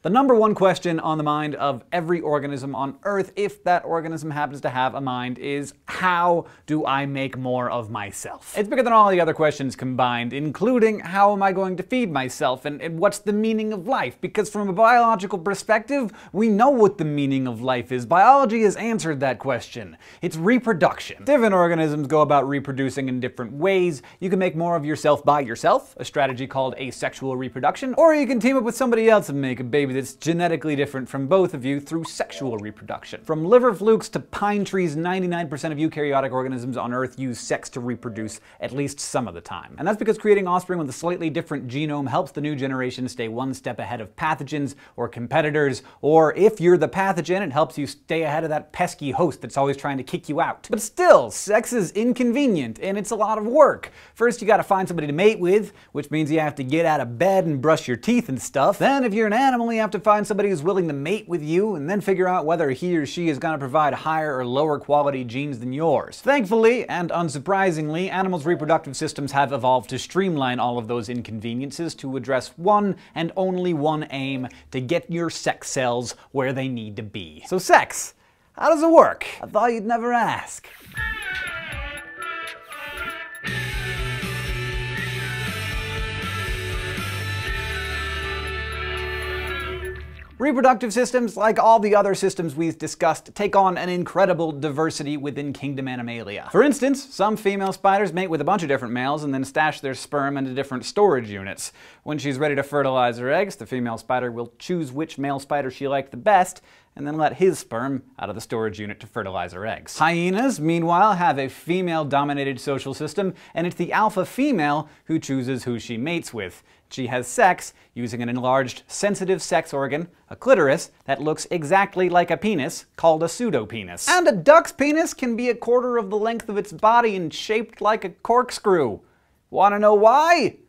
The number one question on the mind of every organism on Earth, if that organism happens to have a mind, is how do I make more of myself? It's bigger than all the other questions combined, including how am I going to feed myself and what's the meaning of life? Because from a biological perspective, we know what the meaning of life is. Biology has answered that question. It's reproduction. Different organisms go about reproducing in different ways. You can make more of yourself by yourself, a strategy called asexual reproduction, or you can team up with somebody else and make a baby that's genetically different from both of you through sexual reproduction. From liver flukes to pine trees, 99% of eukaryotic organisms on Earth use sex to reproduce at least some of the time. And that's because creating offspring with a slightly different genome helps the new generation stay one step ahead of pathogens or competitors, or if you're the pathogen, it helps you stay ahead of that pesky host that's always trying to kick you out. But still, sex is inconvenient and it's a lot of work. First, you gotta find somebody to mate with, which means you have to get out of bed and brush your teeth and stuff. Then, if you're an animal, you have to find somebody who's willing to mate with you, and then figure out whether he or she is going to provide higher or lower quality genes than yours. Thankfully, and unsurprisingly, animals' reproductive systems have evolved to streamline all of those inconveniences to address one and only one aim: to get your sex cells where they need to be. So sex, how does it work? I thought you'd never ask. Reproductive systems, like all the other systems we've discussed, take on an incredible diversity within kingdom Animalia. For instance, some female spiders mate with a bunch of different males and then stash their sperm into different storage units. When she's ready to fertilize her eggs, the female spider will choose which male spider she liked the best, and then let his sperm out of the storage unit to fertilize her eggs. Hyenas, meanwhile, have a female-dominated social system, and it's the alpha female who chooses who she mates with. She has sex using an enlarged sensitive sex organ, a clitoris, that looks exactly like a penis, called a pseudopenis. And a duck's penis can be a quarter of the length of its body and shaped like a corkscrew. Wanna know why?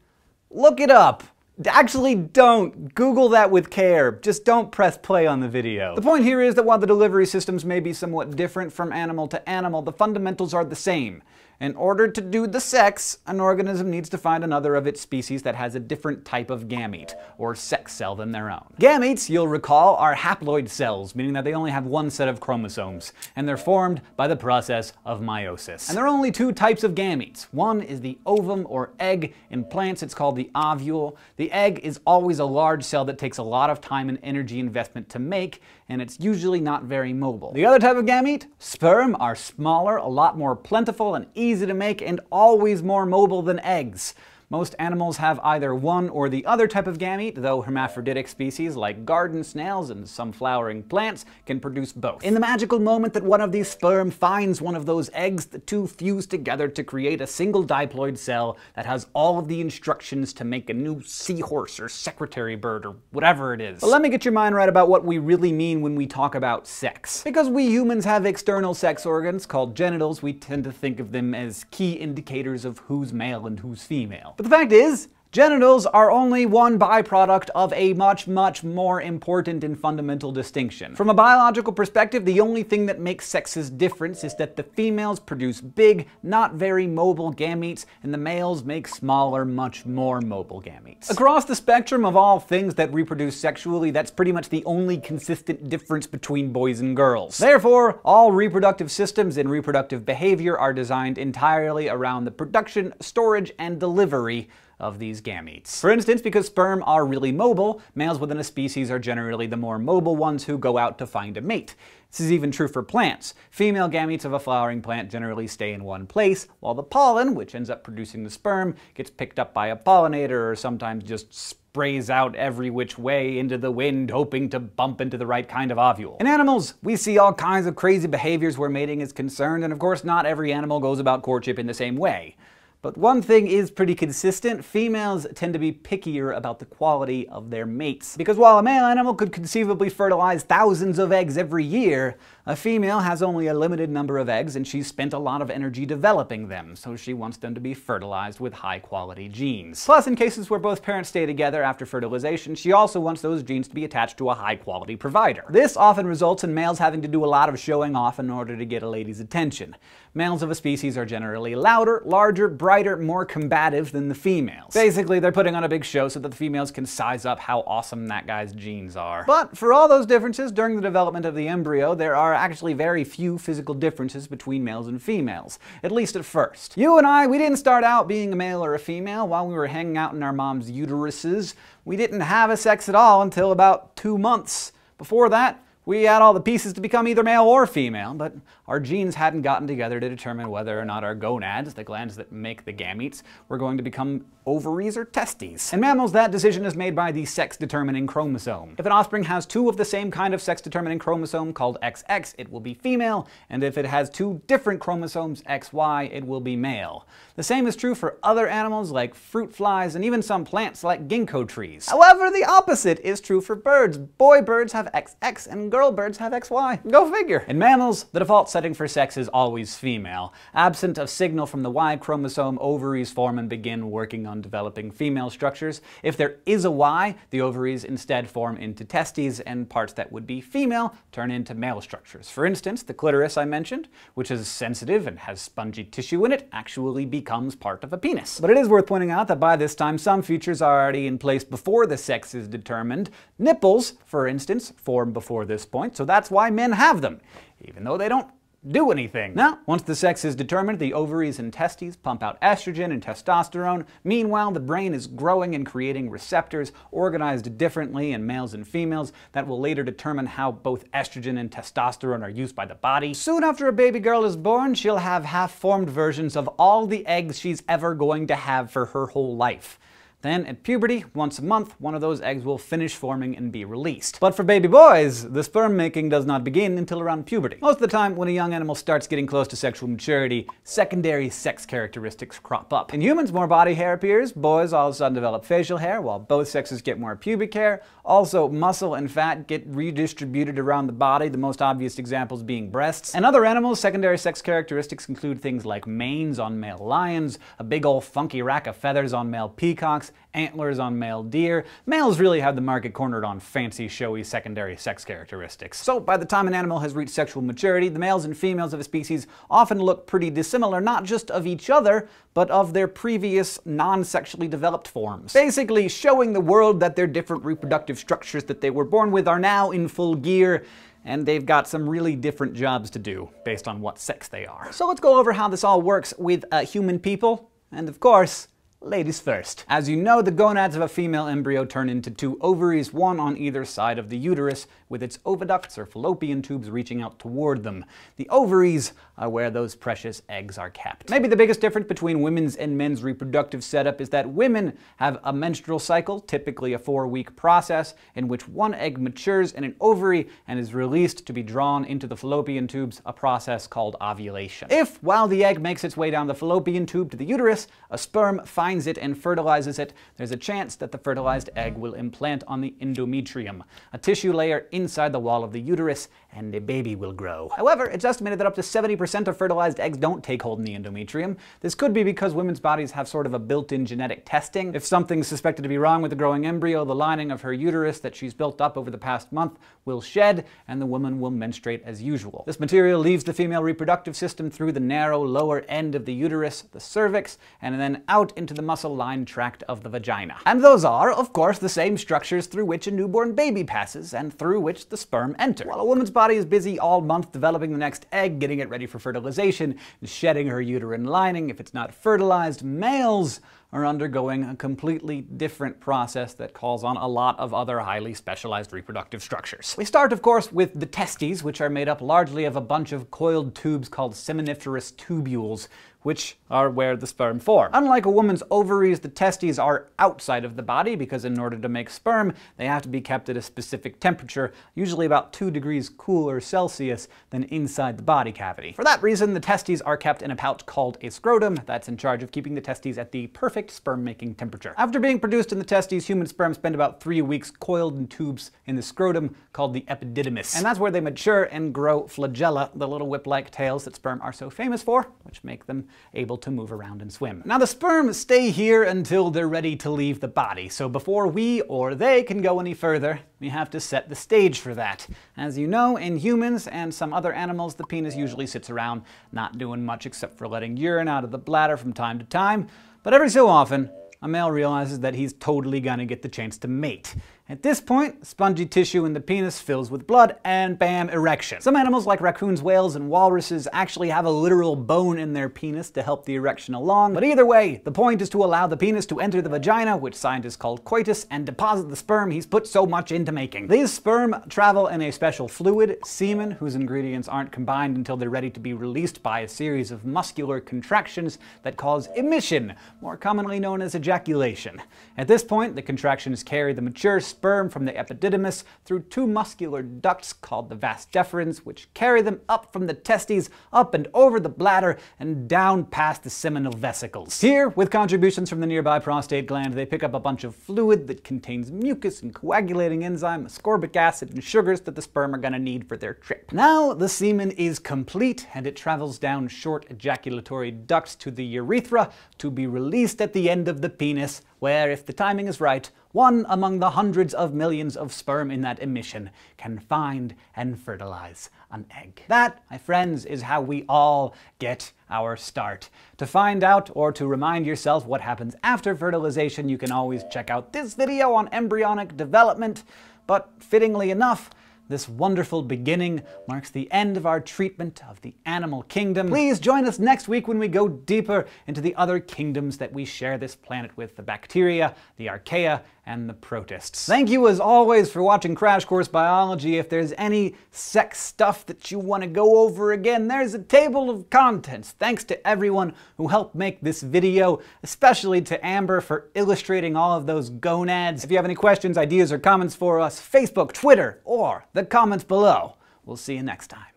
Look it up. Actually, don't. Google that with care. Just don't press play on the video. The point here is that while the delivery systems may be somewhat different from animal to animal, the fundamentals are the same. In order to do the sex, an organism needs to find another of its species that has a different type of gamete, or sex cell, than their own. Gametes, you'll recall, are haploid cells, meaning that they only have one set of chromosomes, and they're formed by the process of meiosis. And there are only two types of gametes. One is the ovum or egg. In plants, it's called the ovule. The egg is always a large cell that takes a lot of time and energy investment to make, and it's usually not very mobile. The other type of gamete, sperm, are smaller, a lot more plentiful, and easy to make, and always more mobile than eggs. Most animals have either one or the other type of gamete, though hermaphroditic species like garden snails and some flowering plants can produce both. In the magical moment that one of these sperm finds one of those eggs, the two fuse together to create a single diploid cell that has all of the instructions to make a new seahorse or secretary bird or whatever it is. But let me get your mind right about what we really mean when we talk about sex. Because we humans have external sex organs called genitals, we tend to think of them as key indicators of who's male and who's female. But the fact is, genitals are only one byproduct of a much, much more important and fundamental distinction. From a biological perspective, the only thing that makes sexes different is that the females produce big, not very mobile gametes, and the males make smaller, much more mobile gametes. Across the spectrum of all things that reproduce sexually, that's pretty much the only consistent difference between boys and girls. Therefore, all reproductive systems and reproductive behavior are designed entirely around the production, storage, and delivery of these gametes. For instance, because sperm are really mobile, males within a species are generally the more mobile ones who go out to find a mate. This is even true for plants. Female gametes of a flowering plant generally stay in one place, while the pollen, which ends up producing the sperm, gets picked up by a pollinator or sometimes just sprays out every which way into the wind, hoping to bump into the right kind of ovule. In animals, we see all kinds of crazy behaviors where mating is concerned, and of course not every animal goes about courtship in the same way. But one thing is pretty consistent: females tend to be pickier about the quality of their mates. Because while a male animal could conceivably fertilize thousands of eggs every year, a female has only a limited number of eggs and she's spent a lot of energy developing them, so she wants them to be fertilized with high-quality genes. Plus, in cases where both parents stay together after fertilization, she also wants those genes to be attached to a high-quality provider. This often results in males having to do a lot of showing off in order to get a lady's attention. Males of a species are generally louder, larger, brighter, brighter, more combative than the females. Basically, they're putting on a big show so that the females can size up how awesome that guy's genes are. But for all those differences, during the development of the embryo, there are actually very few physical differences between males and females, at least at first. You and I, we didn't start out being a male or a female while we were hanging out in our mom's uteruses. We didn't have a sex at all until about 2 months. Before that, we had all the pieces to become either male or female, but our genes hadn't gotten together to determine whether or not our gonads, the glands that make the gametes, were going to become ovaries or testes. In mammals, that decision is made by the sex-determining chromosome. If an offspring has 2 of the same kind of sex-determining chromosome called XX, it will be female, and if it has 2 different chromosomes, XY, it will be male. The same is true for other animals like fruit flies and even some plants like ginkgo trees. However, the opposite is true for birds. Boy birds have XX and girl birds have XY. Go figure. In mammals, the default setting for sex is always female. Absent of signal from the Y chromosome, ovaries form and begin working on developing female structures. If there is a Y, the ovaries instead form into testes, and parts that would be female turn into male structures. For instance, the clitoris I mentioned, which is sensitive and has spongy tissue in it, actually becomes part of a penis. But it is worth pointing out that by this time, some features are already in place before the sex is determined. Nipples, for instance, form before this point, so that's why men have them, even though they don't do anything. Now, once the sex is determined, the ovaries and testes pump out estrogen and testosterone. Meanwhile, the brain is growing and creating receptors organized differently in males and females that will later determine how both estrogen and testosterone are used by the body. Soon after a baby girl is born, she'll have half-formed versions of all the eggs she's ever going to have for her whole life. Then, at puberty, once a month, one of those eggs will finish forming and be released. But for baby boys, the sperm making does not begin until around puberty. Most of the time, when a young animal starts getting close to sexual maturity, secondary sex characteristics crop up. In humans, more body hair appears. Boys all of a sudden develop facial hair, while both sexes get more pubic hair. Also, muscle and fat get redistributed around the body, the most obvious examples being breasts. In other animals, secondary sex characteristics include things like manes on male lions, a big old funky rack of feathers on male peacocks, antlers on male deer. Males really have the market cornered on fancy, showy secondary sex characteristics. So by the time an animal has reached sexual maturity, the males and females of a species often look pretty dissimilar, not just of each other, but of their previous non-sexually developed forms. Basically showing the world that their different reproductive structures that they were born with are now in full gear, and they've got some really different jobs to do based on what sex they are. So let's go over how this all works with human people, and of course, ladies first. As you know, the gonads of a female embryo turn into 2 ovaries, one on either side of the uterus, with its oviducts or fallopian tubes reaching out toward them. The ovaries are where those precious eggs are kept. Maybe the biggest difference between women's and men's reproductive setup is that women have a menstrual cycle, typically a 4-week process, in which one egg matures in an ovary and is released to be drawn into the fallopian tubes, a process called ovulation. If, while the egg makes its way down the fallopian tube to the uterus, a sperm finds it and fertilizes it, there's a chance that the fertilized egg will implant on the endometrium, a tissue layer inside the wall of the uterus, and a baby will grow. However, it's estimated that up to 70% of fertilized eggs don't take hold in the endometrium. This could be because women's bodies have sort of a built-in genetic testing. If something's suspected to be wrong with the growing embryo, the lining of her uterus that she's built up over the past month will shed, and the woman will menstruate as usual. This material leaves the female reproductive system through the narrow lower end of the uterus, the cervix, and then out into the muscle-lined tract of the vagina. And those are, of course, the same structures through which a newborn baby passes and through which the sperm enter. While a woman's body is busy all month developing the next egg, getting it ready for fertilization, and shedding her uterine lining if it's not fertilized, males are undergoing a completely different process that calls on a lot of other highly specialized reproductive structures. We start, of course, with the testes, which are made up largely of a bunch of coiled tubes called seminiferous tubules, which are where the sperm form. Unlike a woman's ovaries, the testes are outside of the body because in order to make sperm, they have to be kept at a specific temperature, usually about 2 degrees cooler Celsius than inside the body cavity. For that reason, the testes are kept in a pouch called a scrotum that's in charge of keeping the testes at the perfect perfect sperm-making temperature. After being produced in the testes, human sperm spend about 3 weeks coiled in tubes in the scrotum called the epididymis. And that's where they mature and grow flagella, the little whip-like tails that sperm are so famous for, which make them able to move around and swim. Now the sperm stay here until they're ready to leave the body, so before we or they can go any further, we have to set the stage for that. As you know, in humans and some other animals, the penis usually sits around not doing much except for letting urine out of the bladder from time to time, but every so often, a male realizes that he's totally gonna get the chance to mate. At this point, spongy tissue in the penis fills with blood, and bam, erection. Some animals like raccoons, whales, and walruses actually have a literal bone in their penis to help the erection along. But either way, the point is to allow the penis to enter the vagina, which scientists call coitus, and deposit the sperm he's put so much into making. These sperm travel in a special fluid, semen, whose ingredients aren't combined until they're ready to be released by a series of muscular contractions that cause emission, more commonly known as ejaculation. At this point, the contractions carry the mature sperm from the epididymis through 2 muscular ducts called the vas deferens, which carry them up from the testes, up and over the bladder, and down past the seminal vesicles. Here, with contributions from the nearby prostate gland, they pick up a bunch of fluid that contains mucus and coagulating enzyme, ascorbic acid, and sugars that the sperm are gonna need for their trip. Now the semen is complete, and it travels down short ejaculatory ducts to the urethra to be released at the end of the penis, where, if the timing is right, one among the hundreds of millions of sperm in that emission can find and fertilize an egg. That, my friends, is how we all get our start. To find out or to remind yourself what happens after fertilization, you can always check out this video on embryonic development, but fittingly enough, this wonderful beginning marks the end of our treatment of the animal kingdom. Please join us next week when we go deeper into the other kingdoms that we share this planet with, the bacteria, the archaea, and the protists. Thank you as always for watching Crash Course Biology. If there's any sex stuff that you want to go over again, there's a table of contents. Thanks to everyone who helped make this video, especially to Amber for illustrating all of those gonads. If you have any questions, ideas, or comments for us, Facebook, Twitter, or the comments below. We'll see you next time.